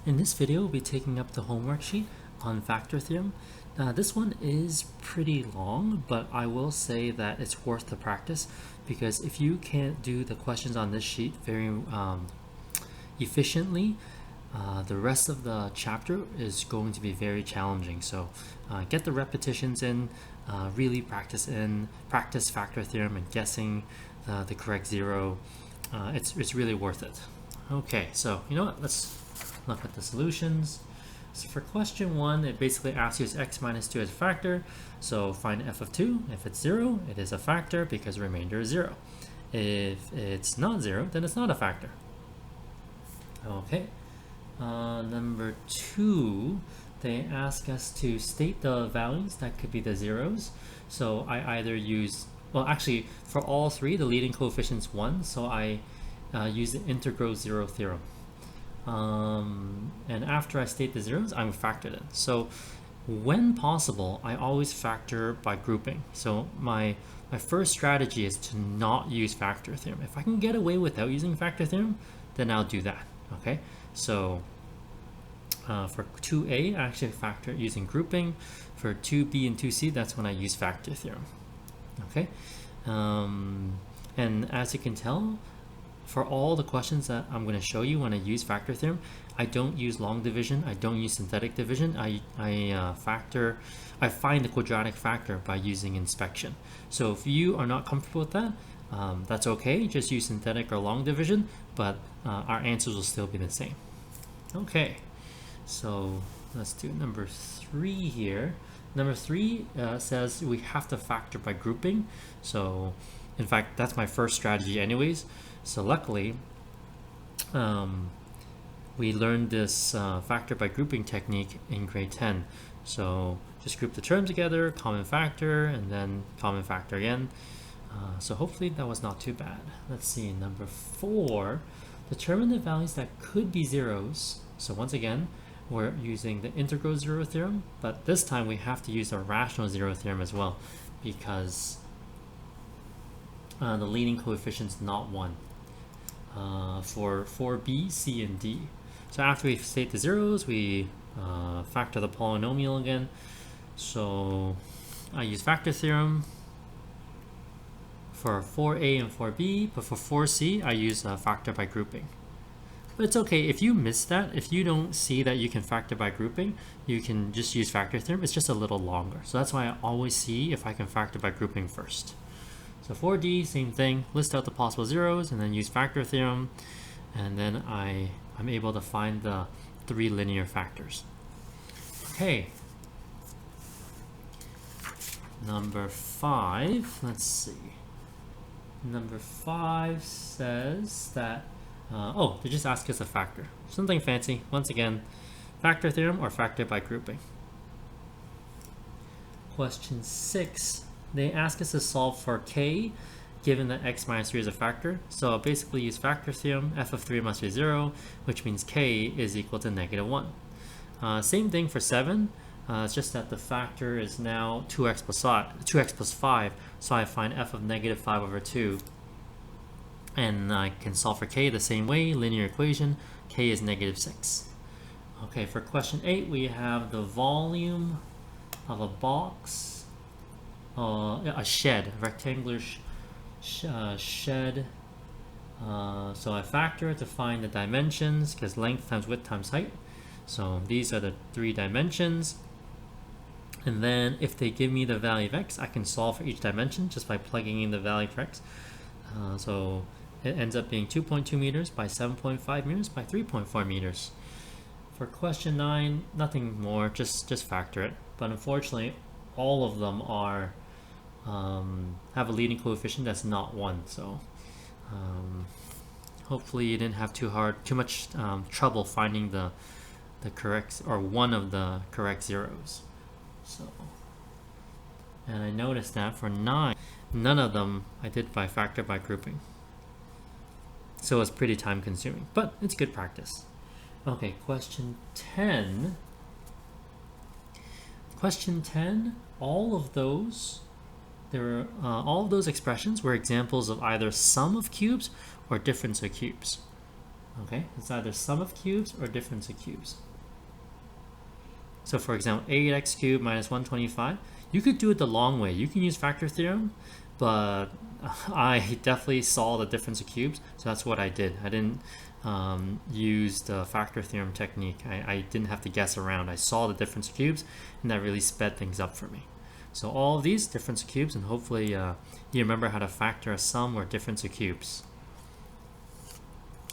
In this video, we'll be taking up the homework sheet on factor theorem. This one is pretty long, but I will say that it's worth the practice because if you can't do the questions on this sheet very efficiently, the rest of the chapter is going to be very challenging. So get the repetitions in, really practice factor theorem and guessing the correct zero. It's really worth it. Okay, so you know what, let's look at the solutions. So for question 1, it basically asks you is x minus 2 as a factor. So find f of 2. If it's 0, it is a factor because the remainder is 0. If it's not 0, then it's not a factor. Okay. Number 2, they ask us to state the values that could be the zeros. So I either use, well actually for all 3 the leading coefficient's 1, so I use the integral zero theorem. And after I state the zeros, I'm factored in. So when possible, I always factor by grouping. So my first strategy is to not use factor theorem. If I can get away without using factor theorem, then I'll do that. Okay, so for 2a, I actually factor using grouping. For 2b and 2c, that's when I use factor theorem. Okay, and as you can tell, for all the questions that I'm going to show you when I use factor theorem, I don't use long division, I don't use synthetic division, I find the quadratic factor by using inspection. So if you are not comfortable with that, that's okay, just use synthetic or long division, but our answers will still be the same. Okay, so let's do number 3 here. Number 3 says we have to factor by grouping. So in fact, that's my first strategy anyways. So luckily, we learned this factor by grouping technique in grade 10. So just group the terms together, common factor, and then common factor again. So hopefully that was not too bad. Let's see, number 4, determine the values that could be zeros. So once again, we're using the integral zero theorem, but this time we have to use the rational zero theorem as well because the leading coefficient's not 1. For B, C, and D. So after we state the zeros, we factor the polynomial again. So I use factor theorem for 4a and 4b, but for 4c, I use factor by grouping. But it's okay, if you miss that, if you don't see that you can factor by grouping, you can just use factor theorem. It's just a little longer. So that's why I always see if I can factor by grouping first. So 4D, same thing, list out the possible zeros and then use factor theorem, and then I'm able to find the 3 linear factors. Okay, number 5, let's see. Number 5 says that, they just ask us a factor. Something fancy, once again, factor theorem or factor by grouping. Question 6. They ask us to solve for k, given that x minus 3 is a factor. So I'll basically use factor theorem, f of 3 must be 0, which means k is equal to -1. Same thing for 7, it's just that the factor is now 2x plus 5, so I find f of -5 over 2. And I can solve for k the same way, linear equation, k is -6. Okay, for question 8, we have the volume of a box, a shed, a rectangular shed. So I factor it to find the dimensions because length times width times height. So these are the 3 dimensions. And then if they give me the value of x, I can solve for each dimension just by plugging in the value for x. So it ends up being 2.2 meters by 7.5 meters by 3.4 meters. For question 9, nothing more, just factor it. But unfortunately, all of them are have a leading coefficient that's not 1, so hopefully you didn't have too much trouble finding the correct or one of the correct zeros. So, and I noticed that for 9, none of them I did by factor by grouping, so it's pretty time consuming, but it's good practice. Okay, question 10. Question 10, all of those expressions were examples of either sum of cubes or difference of cubes. Okay, it's either sum of cubes or difference of cubes. So for example, 8x cubed minus 125, you could do it the long way. You can use factor theorem, but I definitely saw the difference of cubes, so that's what I did. I didn't use the factor theorem technique. I didn't have to guess around. I saw the difference of cubes, and that really sped things up for me. So all of these difference of cubes, and hopefully you remember how to factor a sum or difference of cubes.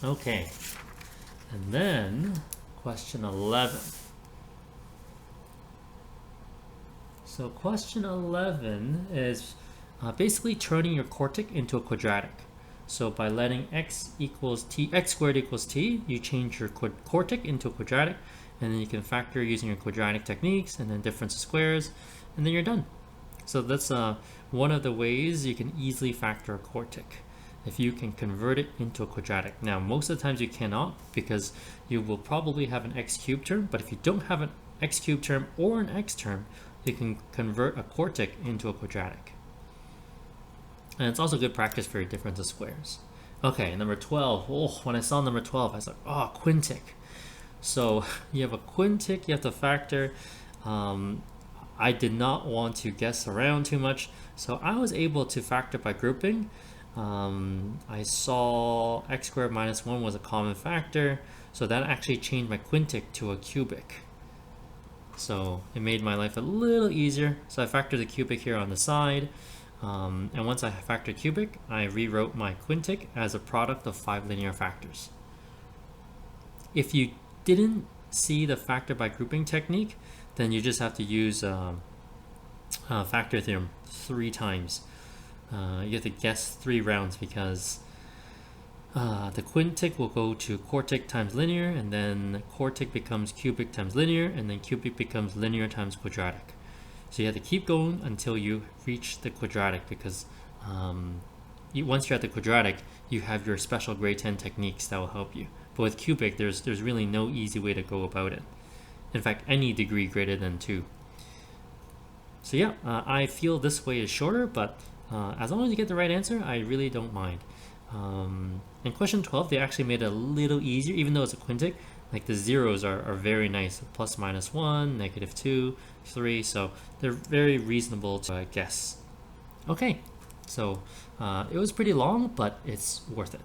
Okay, and then question 11. So question 11 is basically turning your quartic into a quadratic. So by letting x squared equals t, you change your quartic into a quadratic, and then you can factor using your quadratic techniques, and then difference of squares, and then you're done. So that's one of the ways you can easily factor a quartic, if you can convert it into a quadratic. Now, most of the times you cannot, because you will probably have an x cubed term, but if you don't have an x cubed term or an x term, you can convert a quartic into a quadratic. And it's also good practice for your difference of squares. Okay, number 12. Oh, when I saw number 12, I was like, oh, quintic. So you have a quintic, you have to factor. I did not want to guess around too much, so I was able to factor by grouping. I saw x squared minus 1 was a common factor, so that actually changed my quintic to a cubic. So it made my life a little easier. So I factored the cubic here on the side. And once I factored cubic, I rewrote my quintic as a product of 5 linear factors. If you didn't see the factor by grouping technique, then you just have to use factor theorem 3 times. You have to guess 3 rounds, because the quintic will go to quartic times linear, and then quartic becomes cubic times linear, and then cubic becomes linear times quadratic. So you have to keep going until you reach the quadratic, because once you're at the quadratic, you have your special grade 10 techniques that will help you. But with cubic, there's really no easy way to go about it. In fact, any degree greater than 2. So yeah, I feel this way is shorter, but as long as you get the right answer, I really don't mind. In question 12, they actually made it a little easier, even though it's a quintic. Like the zeros are very nice, plus minus 1, negative 2, 3, so they're very reasonable to guess. Okay, so it was pretty long, but it's worth it.